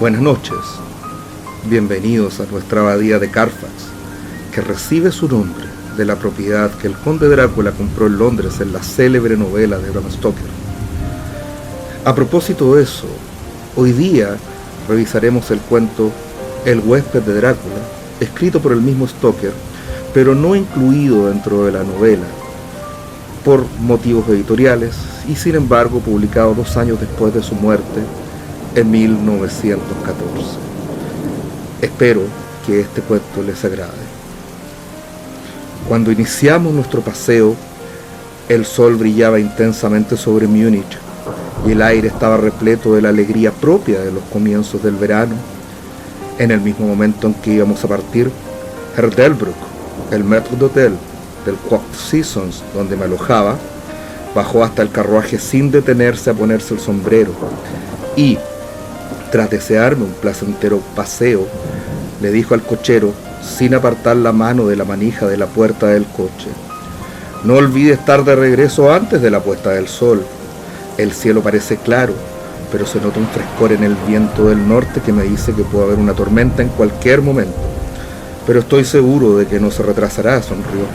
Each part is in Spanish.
Buenas noches, bienvenidos a nuestra abadía de Carfax, que recibe su nombre de la propiedad que el conde Drácula compró en Londres en la célebre novela de Bram Stoker. A propósito de eso, hoy día revisaremos el cuento El huésped de Drácula, escrito por el mismo Stoker, pero no incluido dentro de la novela, por motivos editoriales, y sin embargo publicado 2 años después de su muerte, en 1914. Espero que este cuento les agrade. Cuando iniciamos nuestro paseo, el sol brillaba intensamente sobre Múnich y el aire estaba repleto de la alegría propia de los comienzos del verano. En el mismo momento en que íbamos a partir, Herr Delbrück, el maître d'hôtel del Quack Seasons, donde me alojaba, bajó hasta el carruaje sin detenerse a ponerse el sombrero y, tras desearme un placentero paseo, le dijo al cochero, sin apartar la mano de la manija de la puerta del coche: «No olvide estar de regreso antes de la puesta del sol. El cielo parece claro, pero se nota un frescor en el viento del norte que me dice que puede haber una tormenta en cualquier momento. Pero estoy seguro de que no se retrasará», sonrió,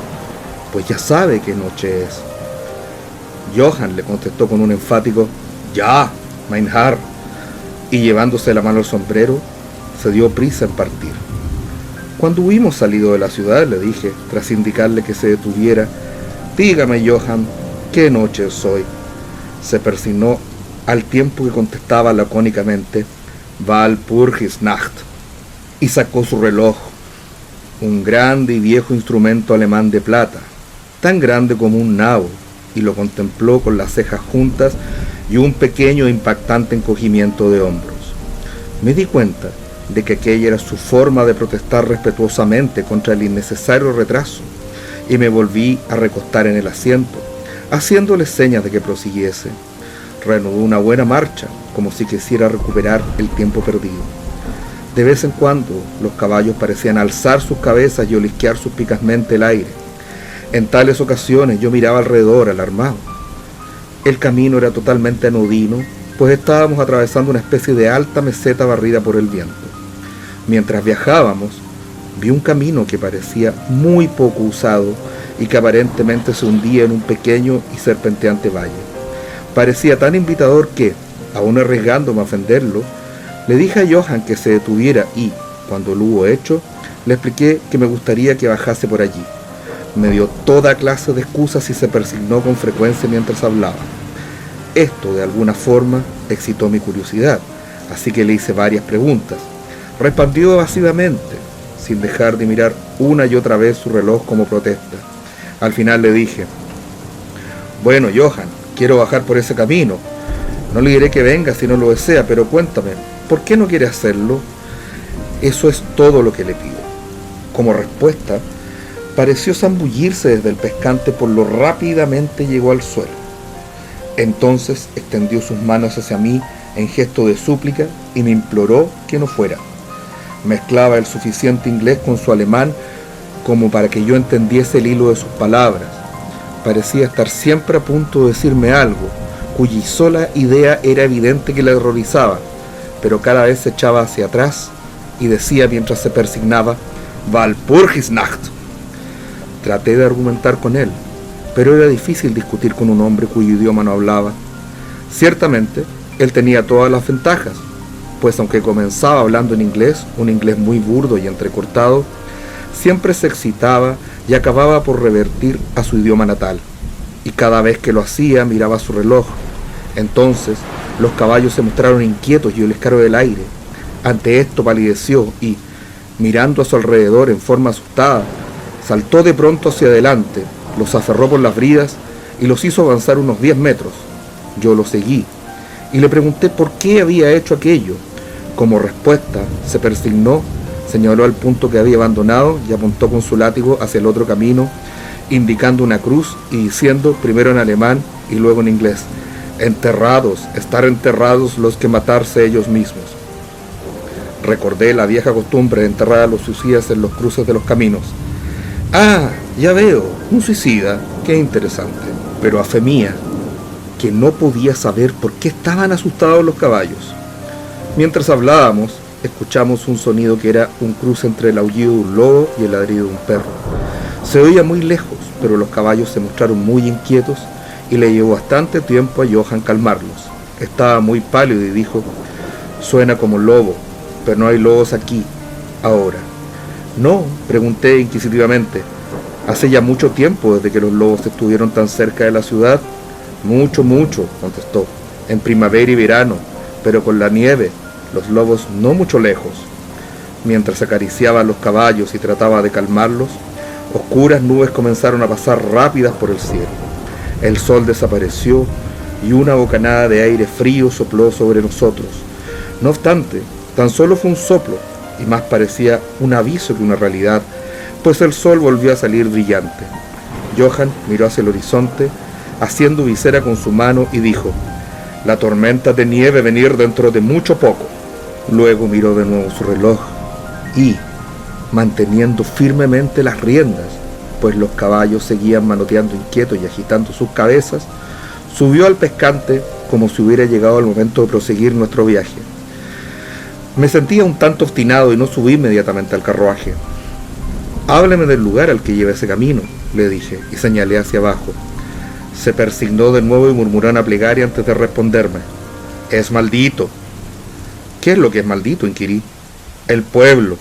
«pues ya sabe qué noche es». Johann le contestó con un enfático «Ya, mein Herr», y llevándose la mano al sombrero, se dio prisa en partir. Cuando hubimos salido de la ciudad, le dije, tras indicarle que se detuviera: «Dígame, Johann, ¿qué noche es hoy?». Se persignó al tiempo que contestaba lacónicamente: «Walpurgisnacht», y sacó su reloj, un grande y viejo instrumento alemán de plata, tan grande como un nabo, y lo contempló con las cejas juntas y un pequeño e impactante encogimiento de hombros. Me di cuenta de que aquella era su forma de protestar respetuosamente contra el innecesario retraso, y me volví a recostar en el asiento, haciéndole señas de que prosiguiese. Reanudó una buena marcha, como si quisiera recuperar el tiempo perdido. De vez en cuando, los caballos parecían alzar sus cabezas y olisquear suspicazmente el aire. En tales ocasiones yo miraba alrededor, alarmado. El camino era totalmente anodino, pues estábamos atravesando una especie de alta meseta barrida por el viento. Mientras viajábamos, vi un camino que parecía muy poco usado y que aparentemente se hundía en un pequeño y serpenteante valle. Parecía tan invitador que, aún arriesgándome a ofenderlo, le dije a Johann que se detuviera y, cuando lo hubo hecho, le expliqué que me gustaría que bajase por allí. Me dio toda clase de excusas y se persignó con frecuencia mientras hablaba. Esto, de alguna forma, excitó mi curiosidad, así que le hice varias preguntas. Respondió evasivamente, sin dejar de mirar una y otra vez su reloj como protesta. Al final le dije: «Bueno, Johann, quiero bajar por ese camino. No le diré que venga si no lo desea, pero cuéntame, ¿por qué no quiere hacerlo?». Eso es todo lo que le pido. Como respuesta, pareció zambullirse desde el pescante por lo rápidamente llegó al suelo. Entonces extendió sus manos hacia mí en gesto de súplica y me imploró que no fuera. Mezclaba el suficiente inglés con su alemán como para que yo entendiese el hilo de sus palabras. Parecía estar siempre a punto de decirme algo, cuya sola idea era evidente que le horrorizaba, pero cada vez se echaba hacia atrás y decía mientras se persignaba: «Walpurgisnacht». Traté de argumentar con él, pero era difícil discutir con un hombre cuyo idioma no hablaba. Ciertamente, él tenía todas las ventajas, pues aunque comenzaba hablando en inglés, un inglés muy burdo y entrecortado, siempre se excitaba y acababa por revertir a su idioma natal, y cada vez que lo hacía miraba su reloj. Entonces, los caballos se mostraron inquietos y oliscaron el aire. Ante esto palideció y, mirando a su alrededor en forma asustada, saltó de pronto hacia adelante, los aferró por las bridas y los hizo avanzar unos 10 metros. Yo lo seguí y le pregunté por qué había hecho aquello. Como respuesta, se persignó, señaló el punto que había abandonado y apuntó con su látigo hacia el otro camino, indicando una cruz y diciendo, primero en alemán y luego en inglés: «Enterrados, estar enterrados los que matarse ellos mismos». Recordé la vieja costumbre de enterrar a los suicidas en los cruces de los caminos. «Ah, ya veo, un suicida, qué interesante». Pero a fe mía, que no podía saber por qué estaban asustados los caballos. Mientras hablábamos, escuchamos un sonido que era un cruce entre el aullido de un lobo y el ladrido de un perro. Se oía muy lejos, pero los caballos se mostraron muy inquietos y le llevó bastante tiempo a Johann calmarlos. Estaba muy pálido y dijo: «Suena como un lobo, pero no hay lobos aquí, ahora». «No», pregunté inquisitivamente. «¿Hace ya mucho tiempo desde que los lobos estuvieron tan cerca de la ciudad?» «Mucho, mucho», contestó. «En primavera y verano, pero con la nieve, los lobos no mucho lejos». Mientras acariciaba a los caballos y trataba de calmarlos, oscuras nubes comenzaron a pasar rápidas por el cielo. El sol desapareció y una bocanada de aire frío sopló sobre nosotros. No obstante, tan solo fue un soplo, y más parecía un aviso que una realidad, pues el sol volvió a salir brillante. Johann miró hacia el horizonte, haciendo visera con su mano, y dijo: «La tormenta de nieve venir dentro de mucho poco». Luego miró de nuevo su reloj y, manteniendo firmemente las riendas, pues los caballos seguían manoteando inquietos y agitando sus cabezas, subió al pescante como si hubiera llegado el momento de proseguir nuestro viaje. Me sentía un tanto obstinado y no subí inmediatamente al carruaje. «Hábleme del lugar al que lleva ese camino», le dije, y señalé hacia abajo. Se persignó de nuevo y murmuró una plegaria antes de responderme. «Es maldito». «¿Qué es lo que es maldito?», inquirí. «El pueblo».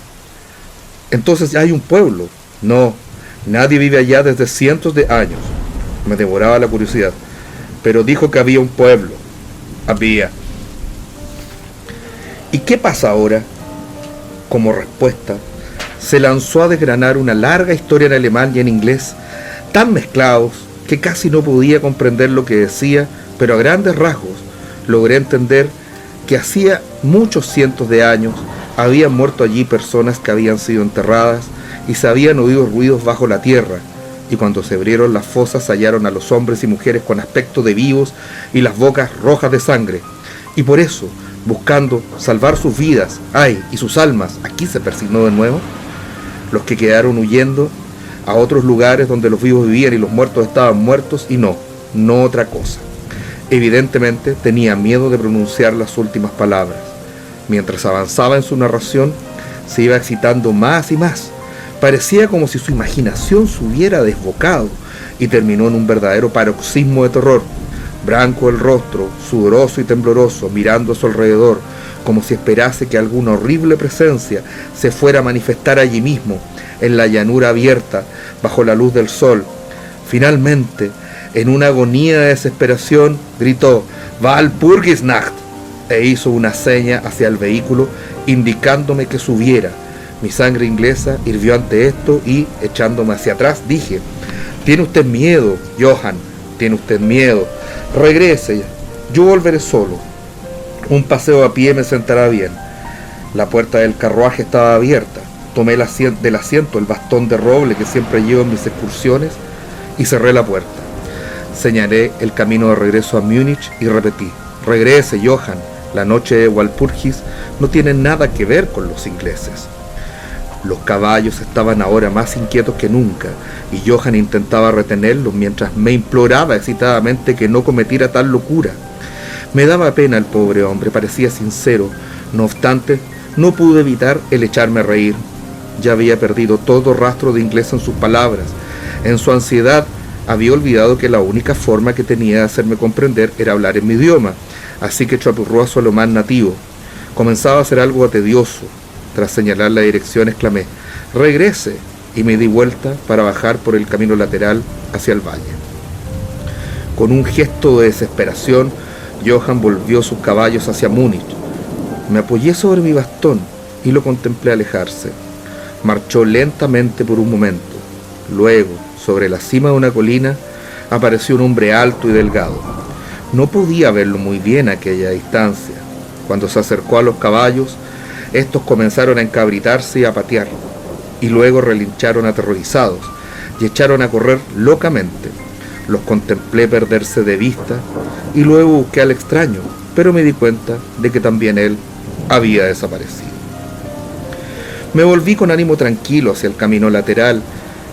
«Entonces ya hay un pueblo». «No, nadie vive allá desde cientos de años». Me devoraba la curiosidad. «Pero dijo que había un pueblo». «Había». «¿Y qué pasa ahora?». Como respuesta, se lanzó a desgranar una larga historia en alemán y en inglés, tan mezclados que casi no podía comprender lo que decía, pero a grandes rasgos logré entender que hacía muchos cientos de años habían muerto allí personas que habían sido enterradas y se habían oído ruidos bajo la tierra, y cuando se abrieron las fosas hallaron a los hombres y mujeres con aspecto de vivos y las bocas rojas de sangre, y por eso, buscando salvar sus vidas, ay, y sus almas, aquí se persignó de nuevo, los que quedaron huyendo a otros lugares donde los vivos vivían y los muertos estaban muertos, y no otra cosa. Evidentemente tenía miedo de pronunciar las últimas palabras. Mientras avanzaba en su narración, se iba excitando más y más. Parecía como si su imaginación se hubiera desbocado y terminó en un verdadero paroxismo de terror. Blanco el rostro, sudoroso y tembloroso, mirando a su alrededor, como si esperase que alguna horrible presencia se fuera a manifestar allí mismo, en la llanura abierta, bajo la luz del sol. Finalmente, en una agonía de desesperación, gritó: «Walpurgisnacht», e hizo una seña hacia el vehículo, indicándome que subiera. Mi sangre inglesa hirvió ante esto y, echándome hacia atrás, dije: «Tiene usted miedo, Johann, tiene usted miedo. Regrese, yo volveré solo. Un paseo a pie me sentará bien». La puerta del carruaje estaba abierta. Tomé del asiento el bastón de roble que siempre llevo en mis excursiones y cerré la puerta. Señalé el camino de regreso a Múnich y repetí: «Regrese, Johann, la noche de Walpurgis no tiene nada que ver con los ingleses». Los caballos estaban ahora más inquietos que nunca, y Johann intentaba retenerlos mientras me imploraba excitadamente que no cometiera tal locura. Me daba pena el pobre hombre, parecía sincero. No obstante, no pude evitar el echarme a reír. Ya había perdido todo rastro de inglés en sus palabras. En su ansiedad, había olvidado que la única forma que tenía de hacerme comprender era hablar en mi idioma, así que chapurró a su alemán nativo. Comenzaba a ser algo tedioso. Tras señalar la dirección, exclamé: «Regrese», y me di vuelta para bajar por el camino lateral hacia el valle. Con un gesto de desesperación, Johann volvió sus caballos hacia Múnich. Me apoyé sobre mi bastón y lo contemplé alejarse. Marchó lentamente por un momento. Luego, sobre la cima de una colina, apareció un hombre alto y delgado. No podía verlo muy bien a aquella distancia. Cuando se acercó a los caballos, estos comenzaron a encabritarse y a patear, y luego relincharon aterrorizados y echaron a correr locamente. Los contemplé perderse de vista y luego busqué al extraño, pero me di cuenta de que también él había desaparecido. Me volví con ánimo tranquilo hacia el camino lateral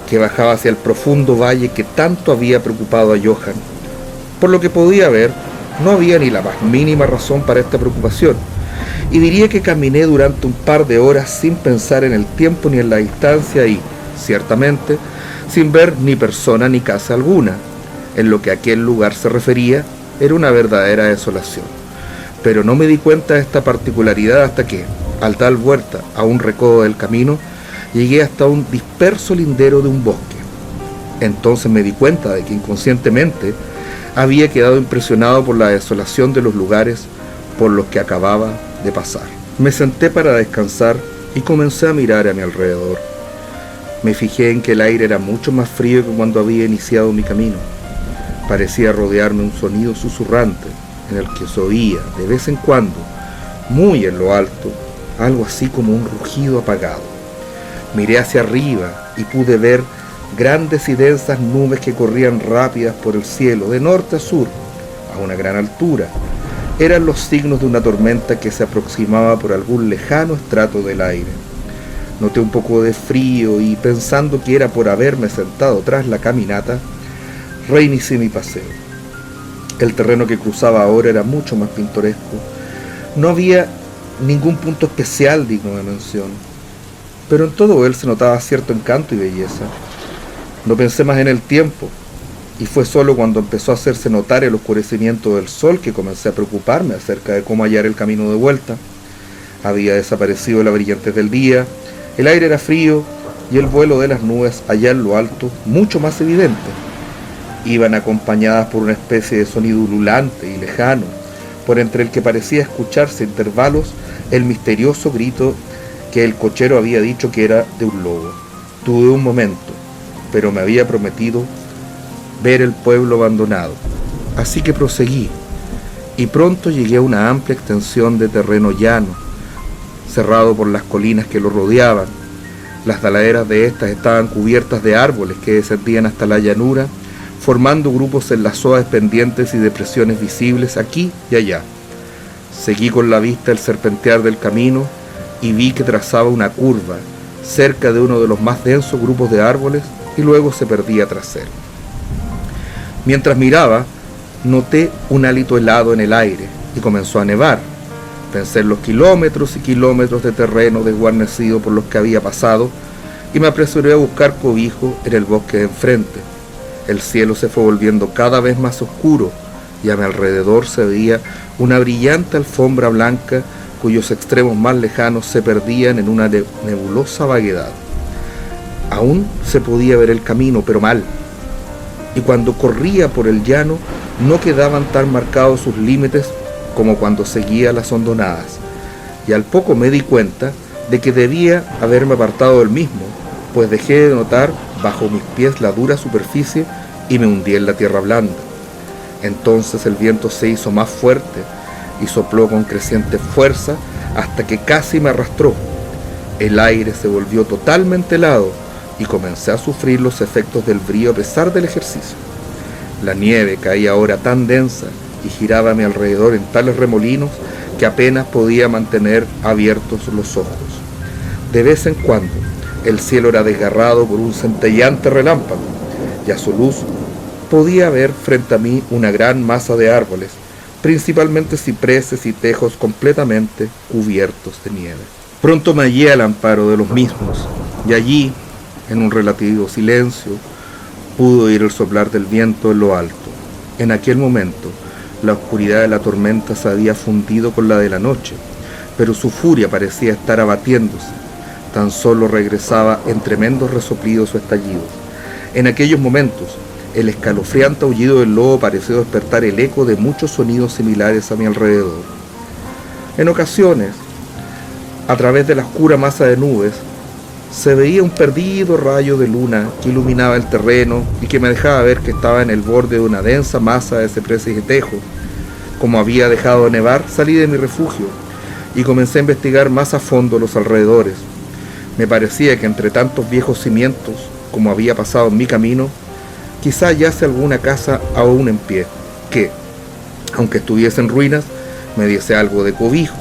que bajaba hacia el profundo valle que tanto había preocupado a Johann. Por lo que podía ver, no había ni la más mínima razón para esta preocupación, y diría que caminé durante un par de horas sin pensar en el tiempo ni en la distancia y, ciertamente, sin ver ni persona ni casa alguna. En lo que a aquel lugar se refería, era una verdadera desolación. Pero no me di cuenta de esta particularidad hasta que, al dar vuelta a un recodo del camino, llegué hasta un disperso lindero de un bosque. Entonces me di cuenta de que inconscientemente había quedado impresionado por la desolación de los lugares por los que acababa de pasar. Me senté para descansar y comencé a mirar a mi alrededor. Me fijé en que el aire era mucho más frío que cuando había iniciado mi camino. Parecía rodearme un sonido susurrante en el que se oía, de vez en cuando, muy en lo alto, algo así como un rugido apagado. Miré hacia arriba y pude ver grandes y densas nubes que corrían rápidas por el cielo, de norte a sur, a una gran altura. Eran los signos de una tormenta que se aproximaba por algún lejano estrato del aire. Noté un poco de frío y, pensando que era por haberme sentado tras la caminata, reinicié mi paseo. El terreno que cruzaba ahora era mucho más pintoresco. No había ningún punto especial digno de mención, pero en todo él se notaba cierto encanto y belleza. No pensé más en el tiempo, y fue solo cuando empezó a hacerse notar el oscurecimiento del sol que comencé a preocuparme acerca de cómo hallar el camino de vuelta. Había desaparecido la brillantez del día, el aire era frío y el vuelo de las nubes allá en lo alto mucho más evidente. Iban acompañadas por una especie de sonido ululante y lejano, por entre el que parecía escucharse a intervalos el misterioso grito que el cochero había dicho que era de un lobo. Tuve un momento, pero me había prometido ver el pueblo abandonado, así que proseguí, y pronto llegué a una amplia extensión de terreno llano, cerrado por las colinas que lo rodeaban. Las laderas de estas estaban cubiertas de árboles que descendían hasta la llanura, formando grupos en las suaves pendientes y depresiones visibles aquí y allá. Seguí con la vista el serpentear del camino y vi que trazaba una curva cerca de uno de los más densos grupos de árboles y luego se perdía tras él. Mientras miraba, noté un hálito helado en el aire y comenzó a nevar. Pensé en los kilómetros y kilómetros de terreno desguarnecido por los que había pasado y me apresuré a buscar cobijo en el bosque de enfrente. El cielo se fue volviendo cada vez más oscuro y a mi alrededor se veía una brillante alfombra blanca cuyos extremos más lejanos se perdían en una nebulosa vaguedad. Aún se podía ver el camino, pero mal, y cuando corría por el llano no quedaban tan marcados sus límites como cuando seguía las hondonadas, y al poco me di cuenta de que debía haberme apartado del mismo, pues dejé de notar bajo mis pies la dura superficie y me hundí en la tierra blanda. Entonces el viento se hizo más fuerte y sopló con creciente fuerza hasta que casi me arrastró. El aire se volvió totalmente helado y comencé a sufrir los efectos del frío a pesar del ejercicio. La nieve caía ahora tan densa y giraba a mi alrededor en tales remolinos que apenas podía mantener abiertos los ojos. De vez en cuando, el cielo era desgarrado por un centelleante relámpago, y a su luz podía ver frente a mí una gran masa de árboles, principalmente cipreses y tejos completamente cubiertos de nieve. Pronto me hallé al amparo de los mismos, y allí, en un relativo silencio, pude oír el soplar del viento en lo alto. En aquel momento, la oscuridad de la tormenta se había fundido con la de la noche, pero su furia parecía estar abatiéndose. Tan solo regresaba en tremendos resoplidos o estallidos. En aquellos momentos, el escalofriante aullido del lobo pareció despertar el eco de muchos sonidos similares a mi alrededor. En ocasiones, a través de la oscura masa de nubes, se veía un perdido rayo de luna que iluminaba el terreno y que me dejaba ver que estaba en el borde de una densa masa de cipreses y tejos. Como había dejado de nevar, salí de mi refugio y comencé a investigar más a fondo los alrededores. Me parecía que entre tantos viejos cimientos, como había pasado en mi camino, quizá hallase alguna casa aún en pie, que, aunque estuviese en ruinas, me diese algo de cobijo.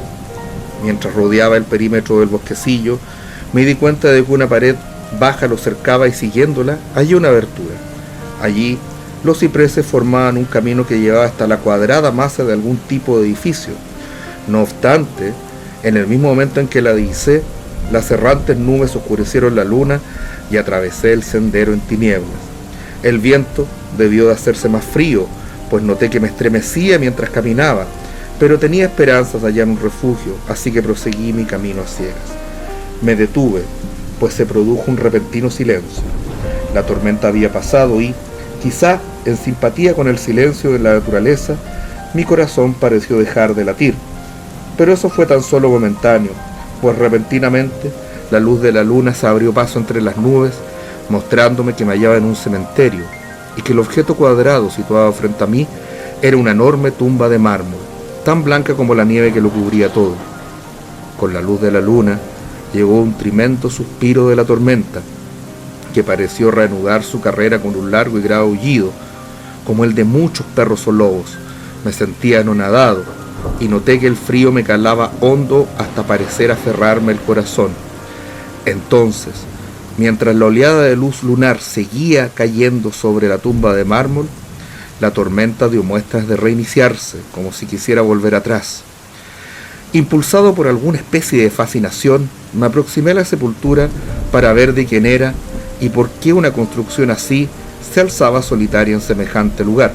Mientras rodeaba el perímetro del bosquecillo, me di cuenta de que una pared baja lo cercaba y siguiéndola hallé una abertura. Allí, los cipreses formaban un camino que llevaba hasta la cuadrada masa de algún tipo de edificio. No obstante, En el mismo momento en que la divisé, las errantes nubes oscurecieron la luna y atravesé el sendero en tinieblas. El viento debió de hacerse más frío, pues noté que me estremecía mientras caminaba, pero tenía esperanzas de hallar un refugio, así que proseguí mi camino a ciegas. Me detuve, pues se produjo un repentino silencio. La tormenta había pasado y, quizá en simpatía con el silencio de la naturaleza, mi corazón pareció dejar de latir. Pero eso fue tan solo momentáneo, pues repentinamente la luz de la luna se abrió paso entre las nubes, mostrándome que me hallaba en un cementerio y que el objeto cuadrado situado frente a mí era una enorme tumba de mármol, tan blanca como la nieve que lo cubría todo. Con la luz de la luna llegó un tremendo suspiro de la tormenta, que pareció reanudar su carrera con un largo y grave aullido, como el de muchos perros o lobos. Me sentía anonadado y noté que el frío me calaba hondo hasta parecer aferrarme el corazón. Entonces, mientras la oleada de luz lunar seguía cayendo sobre la tumba de mármol, la tormenta dio muestras de reiniciarse, como si quisiera volver atrás. Impulsado por alguna especie de fascinación, me aproximé a la sepultura para ver de quién era y por qué una construcción así se alzaba solitaria en semejante lugar.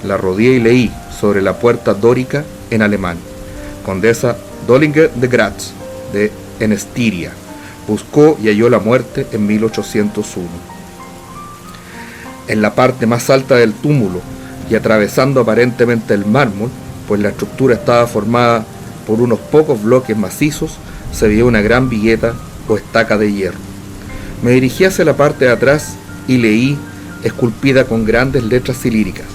La rodeé y leí sobre la puerta dórica en alemán: Condesa Dollinger de Graz, en Estiria. Buscó y halló la muerte en 1801. En la parte más alta del túmulo y atravesando aparentemente el mármol, pues la estructura estaba formada por unos pocos bloques macizos, se veía una gran vigueta o estaca de hierro. Me dirigí hacia la parte de atrás y leí, esculpida con grandes letras cilíricas: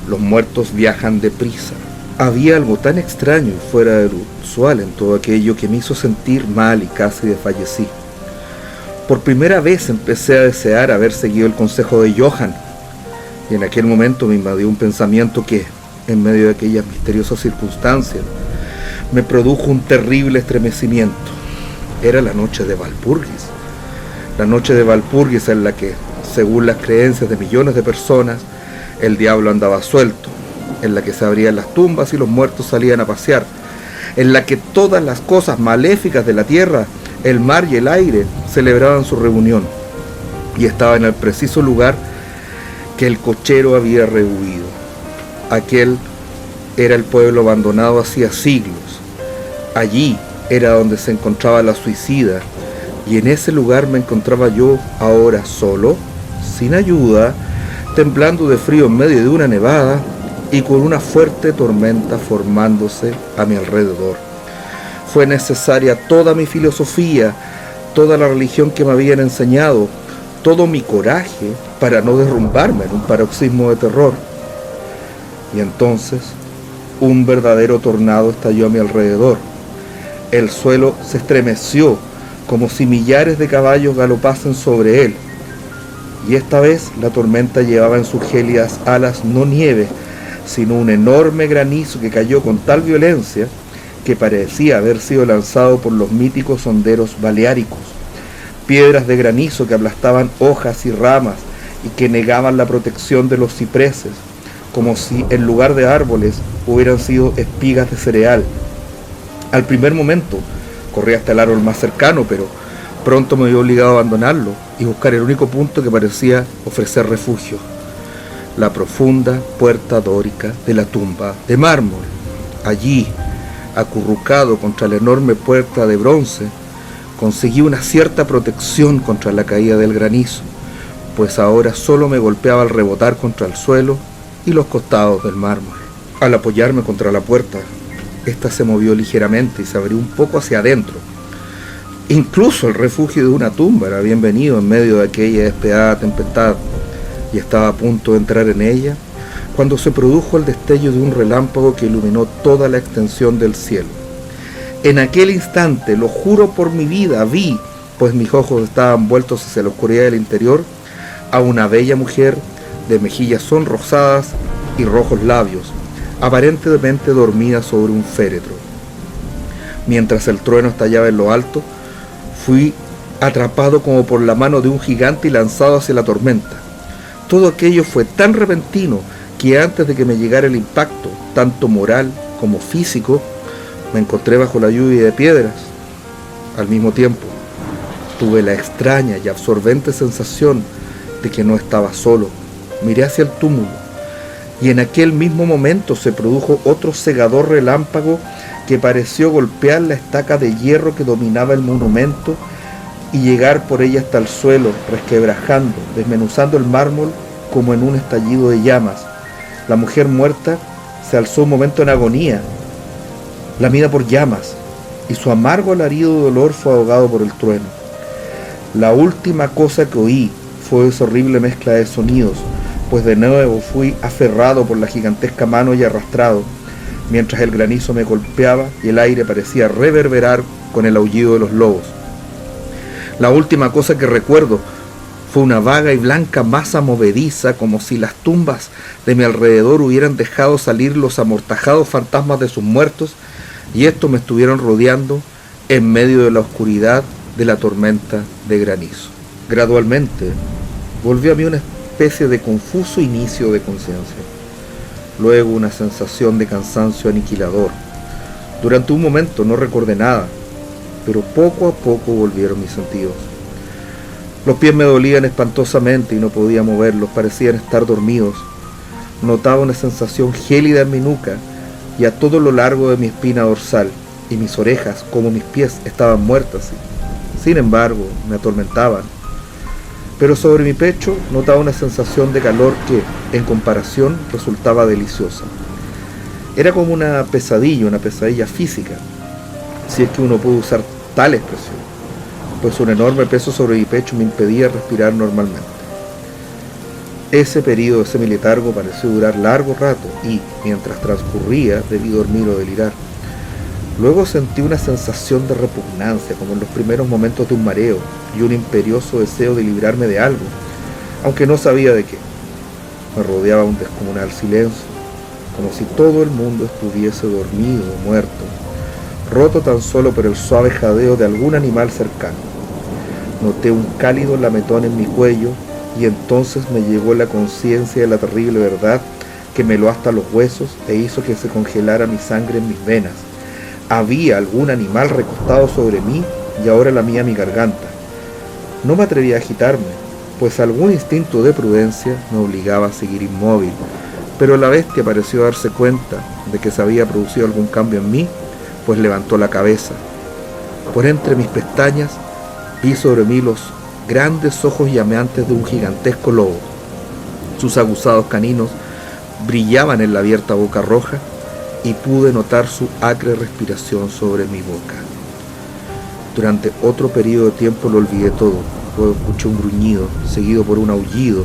los muertos viajan deprisa. Había algo tan extraño y fuera de lo usual en todo aquello que me hizo sentir mal y casi desfallecí. Por primera vez empecé a desear haber seguido el consejo de Johann, y en aquel momento me invadió un pensamiento que, en medio de aquellas misteriosas circunstancias, me produjo un terrible estremecimiento. Era la noche de Walpurgis. La noche de Walpurgis en la que, según las creencias de millones de personas, el diablo andaba suelto, en la que se abrían las tumbas y los muertos salían a pasear, en la que todas las cosas maléficas de la tierra, el mar y el aire, celebraban su reunión, y estaba en el preciso lugar que el cochero había rehuido. Aquel era el pueblo abandonado hacía siglos. Allí era donde se encontraba la suicida, y en ese lugar me encontraba yo ahora solo, sin ayuda, temblando de frío en medio de una nevada y con una fuerte tormenta formándose a mi alrededor. Fue necesaria toda mi filosofía, toda la religión que me habían enseñado, todo mi coraje para no derrumbarme en un paroxismo de terror. Y entonces un verdadero tornado estalló a mi alrededor. El suelo se estremeció como si millares de caballos galopasen sobre él. Y esta vez la tormenta llevaba en sus gélidas alas no nieve, sino un enorme granizo que cayó con tal violencia que parecía haber sido lanzado por los míticos honderos baleáricos. Piedras de granizo que aplastaban hojas y ramas y que negaban la protección de los cipreses, como si en lugar de árboles hubieran sido espigas de cereal. Al primer momento corrí hasta el árbol más cercano, pero pronto me vi obligado a abandonarlo y buscar el único punto que parecía ofrecer refugio: la profunda puerta dórica de la tumba de mármol. Allí, acurrucado contra la enorme puerta de bronce, conseguí una cierta protección contra la caída del granizo, pues ahora solo me golpeaba al rebotar contra el suelo y los costados del mármol. Al apoyarme contra la puerta, ésta se movió ligeramente y se abrió un poco hacia adentro. Incluso el refugio de una tumba era bienvenido en medio de aquella despiadada tempestad, y estaba a punto de entrar en ella cuando se produjo el destello de un relámpago que iluminó toda la extensión del cielo. En aquel instante, lo juro por mi vida, vi, pues mis ojos estaban vueltos hacia la oscuridad del interior, a una bella mujer de mejillas sonrosadas y rojos labios, aparentemente dormida sobre un féretro. Mientras el trueno estallaba en lo alto, fui atrapado como por la mano de un gigante y lanzado hacia la tormenta. Todo aquello fue tan repentino que antes de que me llegara el impacto, tanto moral como físico, Me encontré bajo la lluvia de piedras. Al mismo tiempo, tuve la extraña y absorbente sensación de que no estaba solo. Miré hacia el túmulo y en aquel mismo momento se produjo otro cegador relámpago que pareció golpear la estaca de hierro que dominaba el monumento y llegar por ella hasta el suelo, resquebrajando, desmenuzando el mármol como en un estallido de llamas. La mujer muerta se alzó un momento en agonía, lamida por llamas, y su amargo alarido de dolor fue ahogado por el trueno. La última cosa que oí fue esa horrible mezcla de sonidos, pues de nuevo fui aferrado por la gigantesca mano y arrastrado, mientras el granizo me golpeaba y el aire parecía reverberar con el aullido de los lobos. La última cosa que recuerdo fue una vaga y blanca masa movediza, como si las tumbas de mi alrededor hubieran dejado salir los amortajados fantasmas de sus muertos, y estos me estuvieron rodeando en medio de la oscuridad de la tormenta de granizo. Gradualmente volvió a mí una especie de confuso inicio de conciencia. Luego una sensación de cansancio aniquilador. Durante un momento no recordé nada, pero poco a poco volvieron mis sentidos. Los pies me dolían espantosamente y no podía moverlos, parecían estar dormidos. Notaba una sensación gélida en mi nuca y a todo lo largo de mi espina dorsal, y mis orejas, como mis pies, estaban muertas. Sin embargo, me atormentaban. Pero sobre mi pecho notaba una sensación de calor que, en comparación, resultaba deliciosa. Era como una pesadilla física, si es que uno puede usar tal expresión, pues un enorme peso sobre mi pecho me impedía respirar normalmente. Ese periodo de semiletargo pareció durar largo rato y, mientras transcurría, debí dormir o delirar. Luego sentí una sensación de repugnancia, como en los primeros momentos de un mareo, y un imperioso deseo de librarme de algo, aunque no sabía de qué. Me rodeaba un descomunal silencio, como si todo el mundo estuviese dormido o muerto, roto tan solo por el suave jadeo de algún animal cercano. Noté un cálido lametón en mi cuello, y entonces me llegó la conciencia de la terrible verdad que me heló hasta los huesos e hizo que se congelara mi sangre en mis venas. Había algún animal recostado sobre mí y ahora lamía mi garganta. No me atreví a agitarme, pues algún instinto de prudencia me obligaba a seguir inmóvil, pero la bestia pareció darse cuenta de que se había producido algún cambio en mí, pues levantó la cabeza. Por entre mis pestañas vi sobre mí los grandes ojos llameantes de un gigantesco lobo. Sus aguzados caninos brillaban en la abierta boca roja y pude notar su acre respiración sobre mi boca. Durante otro periodo de tiempo lo olvidé todo. Luego escuché un gruñido, seguido por un aullido,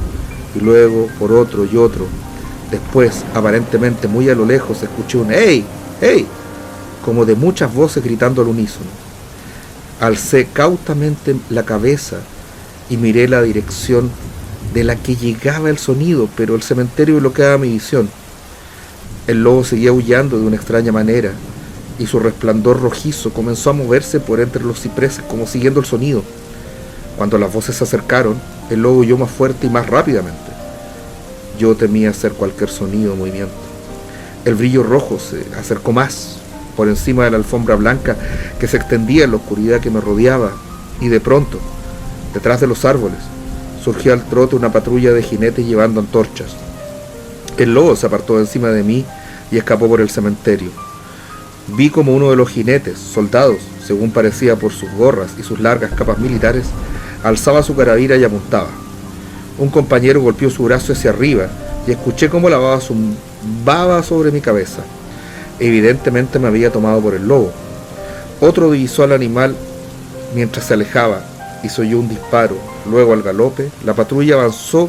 y luego por otro y otro. Después, aparentemente muy a lo lejos, escuché un ¡hey! ¡hey!, como de muchas voces gritando al unísono. Alcé cautamente la cabeza y miré la dirección de la que llegaba el sonido, pero el cementerio bloqueaba mi visión. El lobo seguía aullando de una extraña manera, y su resplandor rojizo comenzó a moverse por entre los cipreses como siguiendo el sonido. Cuando las voces se acercaron, el lobo huyó más fuerte y más rápidamente. Yo temía hacer cualquier sonido o movimiento. El brillo rojo se acercó más, por encima de la alfombra blanca que se extendía en la oscuridad que me rodeaba, y de pronto, detrás de los árboles, surgió al trote una patrulla de jinetes llevando antorchas. El lobo se apartó de encima de mí y escapó por el cementerio. Vi como uno de los jinetes, soldados, según parecía por sus gorras y sus largas capas militares, alzaba su carabina y apuntaba. Un compañero golpeó su brazo hacia arriba y escuché cómo la baba zumbaba sobre mi cabeza. Evidentemente me había tomado por el lobo. Otro divisó al animal mientras se alejaba y se oyó un disparo. Luego, al galope, la patrulla avanzó,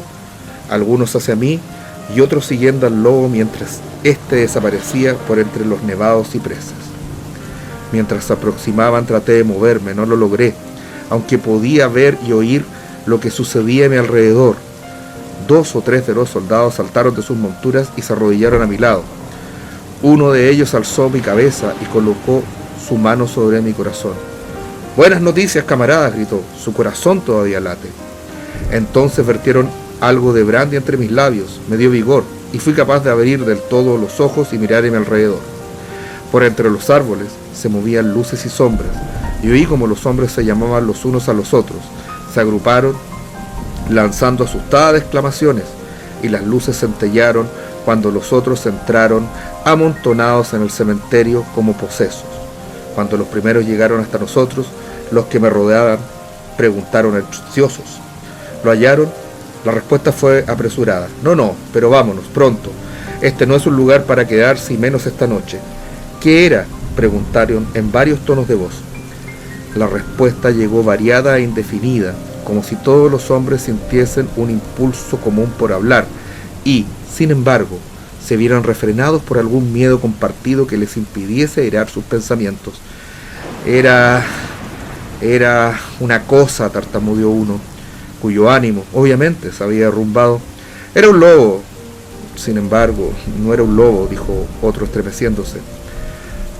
algunos hacia mí y otros siguiendo al lobo mientras éste desaparecía por entre los nevados cipreses. Mientras se aproximaban traté de moverme, no lo logré, aunque podía ver y oír lo que sucedía a mi alrededor. 2 o 3 de los soldados saltaron de sus monturas y se arrodillaron a mi lado. Uno de ellos alzó mi cabeza y colocó su mano sobre mi corazón. «Buenas noticias, camaradas», gritó. «Su corazón todavía late». Entonces vertieron algo de brandy entre mis labios, me dio vigor y fui capaz de abrir del todo los ojos y mirar a mi alrededor. Por entre los árboles se movían luces y sombras, y oí como los hombres se llamaban los unos a los otros. Se agruparon, lanzando asustadas exclamaciones, y las luces centellaron cuando los otros entraron amontonados en el cementerio como posesos. Cuando los primeros llegaron hasta nosotros, los que me rodeaban preguntaron ansiosos: ¿lo hallaron? La respuesta fue apresurada: no, pero vámonos, pronto. Este no es un lugar para quedarse, y menos esta noche. ¿Qué era?, preguntaron en varios tonos de voz. La respuesta llegó variada e indefinida, como si todos los hombres sintiesen un impulso común por hablar y, sin embargo, se vieran refrenados por algún miedo compartido que les impidiese airear sus pensamientos. Era una cosa, tartamudeó uno, cuyo ánimo, obviamente, se había derrumbado. Era un lobo. Sin embargo, no era un lobo, dijo otro estremeciéndose.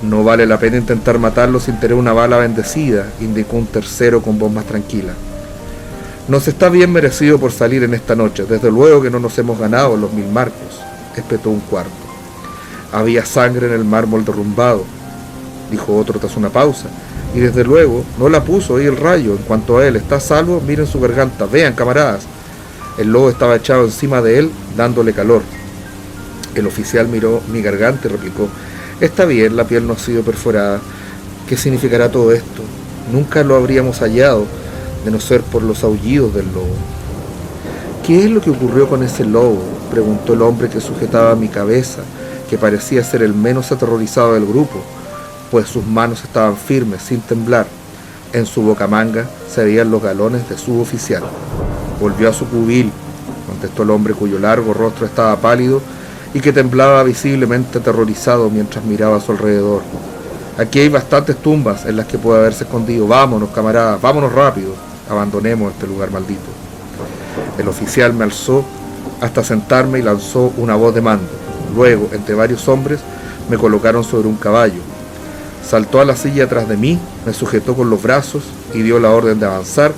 No vale la pena intentar matarlo sin tener una bala bendecida, indicó un tercero con voz más tranquila. Nos está bien merecido por salir en esta noche. Desde luego que no nos hemos ganado los 1000 marcos, espetó un cuarto. Había sangre en el mármol derrumbado, dijo otro tras una pausa, y desde luego no la puso ahí el rayo. En cuanto a él, está a salvo, miren su garganta, vean, camaradas. El lobo estaba echado encima de él, dándole calor. El oficial miró mi garganta y replicó: está bien, la piel no ha sido perforada. ¿Qué significará todo esto? Nunca lo habríamos hallado, de no ser por los aullidos del lobo. ¿Qué es lo que ocurrió con ese lobo?, preguntó el hombre que sujetaba mi cabeza, que parecía ser el menos aterrorizado del grupo, pues sus manos estaban firmes, sin temblar. En su bocamanga se veían los galones de suboficial. Volvió a su cubil, contestó el hombre cuyo largo rostro estaba pálido y que temblaba visiblemente aterrorizado mientras miraba a su alrededor. Aquí hay bastantes tumbas en las que puede haberse escondido. Vámonos, camaradas, vámonos rápido. Abandonemos este lugar maldito. El oficial me alzó hasta sentarme y lanzó una voz de mando. Luego, entre varios hombres, me colocaron sobre un caballo. Saltó a la silla atrás de mí, me sujetó con los brazos y dio la orden de avanzar,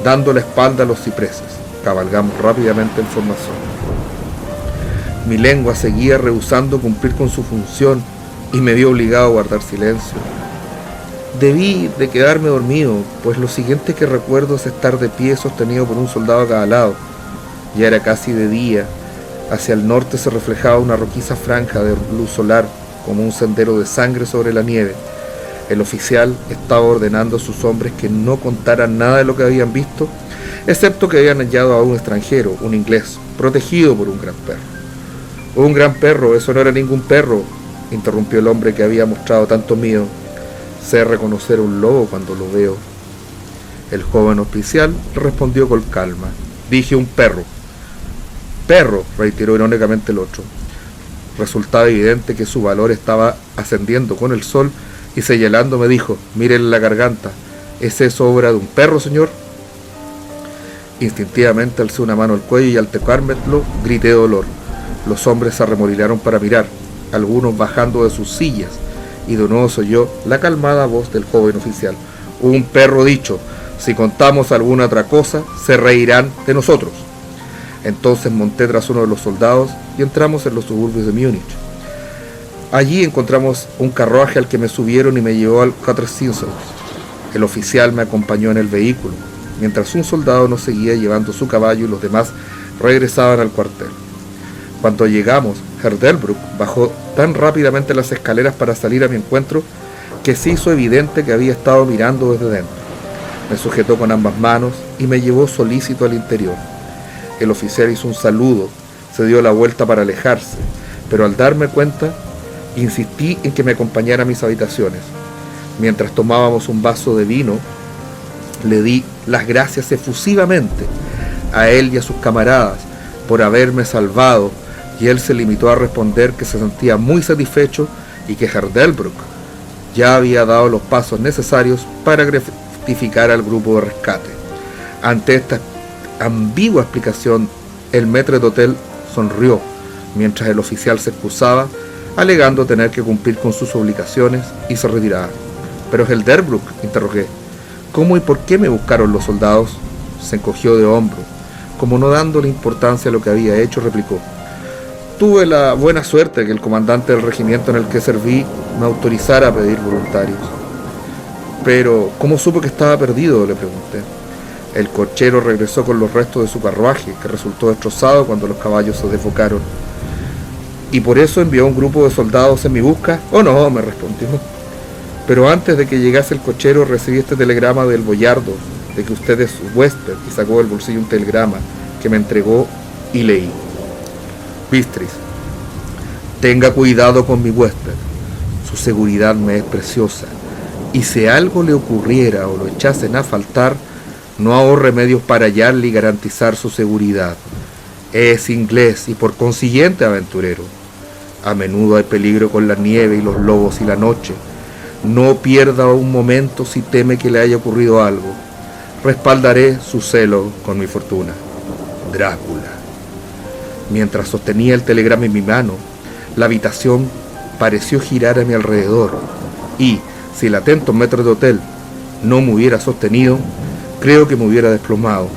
dando la espalda a los cipreses. Cabalgamos rápidamente en formación. Mi lengua seguía rehusando cumplir con su función y me vi obligado a guardar silencio. Debí de quedarme dormido, pues lo siguiente que recuerdo es estar de pie sostenido por un soldado a cada lado. Ya era casi de día. Hacia el norte se reflejaba una rojiza franja de luz solar, como un sendero de sangre sobre la nieve. El oficial estaba ordenando a sus hombres que no contaran nada de lo que habían visto, excepto que habían hallado a un extranjero, un inglés, protegido por un gran perro. Un gran perro, eso no era ningún perro, interrumpió el hombre que había mostrado tanto miedo. Sé reconocer un lobo cuando lo veo. El joven oficial respondió con calma: dije un perro. Perro, reiteró irónicamente el otro. Resultaba evidente que su valor estaba ascendiendo con el sol y señalando me dijo: miren la garganta, ¿es eso obra de un perro, señor? Instintivamente alcé una mano al cuello y al tocármelo grité de dolor. Los hombres se arremolinaron para mirar, algunos bajando de sus sillas, y de nuevo se oyó la calmada voz del joven oficial: un perro dicho, si contamos alguna otra cosa, se reirán de nosotros. Entonces monté tras uno de los soldados y entramos en los suburbios de Múnich. Allí encontramos un carruaje al que me subieron y me llevó al Kaiserslautern. El oficial me acompañó en el vehículo, mientras un soldado nos seguía llevando su caballo y los demás regresaban al cuartel. Cuando llegamos, Herr Delbrück bajó tan rápidamente las escaleras para salir a mi encuentro que se hizo evidente que había estado mirando desde dentro. Me sujetó con ambas manos y me llevó solícito al interior. El oficial hizo un saludo, se dio la vuelta para alejarse, pero al darme cuenta, insistí en que me acompañara a mis habitaciones. Mientras tomábamos un vaso de vino, le di las gracias efusivamente a él y a sus camaradas por haberme salvado, y él se limitó a responder que se sentía muy satisfecho y que Herr Delbrück ya había dado los pasos necesarios para gratificar al grupo de rescate. Ante esta ambigua explicación, el maître d'hôtel sonrió, mientras el oficial se excusaba, alegando tener que cumplir con sus obligaciones, y se retiraba. «¿Pero Herr Delbrück?», interrogué. «¿Cómo y por qué me buscaron los soldados?». Se encogió de hombro, como no dándole importancia a lo que había hecho, replicó: Tuve la buena suerte de que el comandante del regimiento en el que serví me autorizara a pedir voluntarios. Pero, ¿cómo supo que estaba perdido?, le pregunté. El cochero regresó con los restos de su carruaje, que resultó destrozado cuando los caballos se desbocaron. ¿Y por eso envió un grupo de soldados en mi busca? Oh no, me respondió. Pero antes de que llegase el cochero recibí este telegrama del boyardo, de que usted es su huésped, y sacó del bolsillo un telegrama que me entregó y leí. Bistris, tenga cuidado con mi huésped. Su seguridad me es preciosa, y si algo le ocurriera o lo echasen a faltar, no ahorre medios para hallarle y garantizar su seguridad. Es inglés y por consiguiente aventurero. A menudo hay peligro con la nieve y los lobos y la noche. No pierda un momento si teme que le haya ocurrido algo. Respaldaré su celo con mi fortuna. Drácula. Mientras sostenía el telegrama en mi mano, la habitación pareció girar a mi alrededor y, si el atento maître d'hôtel no me hubiera sostenido, creo que me hubiera desplomado.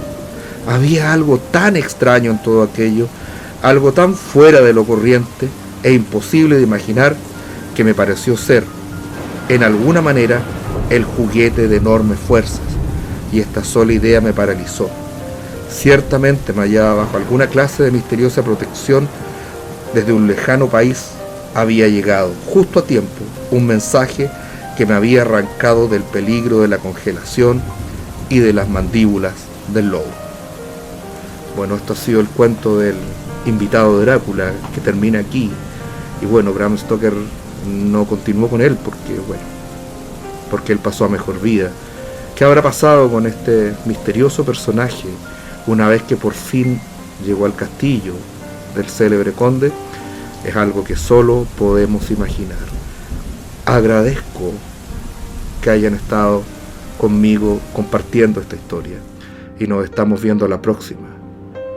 Había algo tan extraño en todo aquello, algo tan fuera de lo corriente e imposible de imaginar, que me pareció ser, en alguna manera, el juguete de enormes fuerzas, y esta sola idea me paralizó. Ciertamente me hallaba bajo alguna clase de misteriosa protección. Desde un lejano país había llegado, justo a tiempo, un mensaje que me había arrancado del peligro de la congelación y de las mandíbulas del lobo. Bueno, esto ha sido el cuento del invitado de Drácula, que termina aquí. Y bueno, Bram Stoker no continuó con él porque él pasó a mejor vida. ¿Qué habrá pasado con este misterioso personaje una vez que por fin llegó al castillo del célebre conde? Es algo que solo podemos imaginar. Agradezco que hayan estado conmigo compartiendo esta historia y nos estamos viendo a la próxima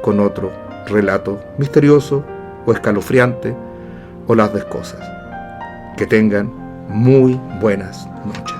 con otro relato misterioso o escalofriante o las dos cosas. Que tengan muy buenas noches.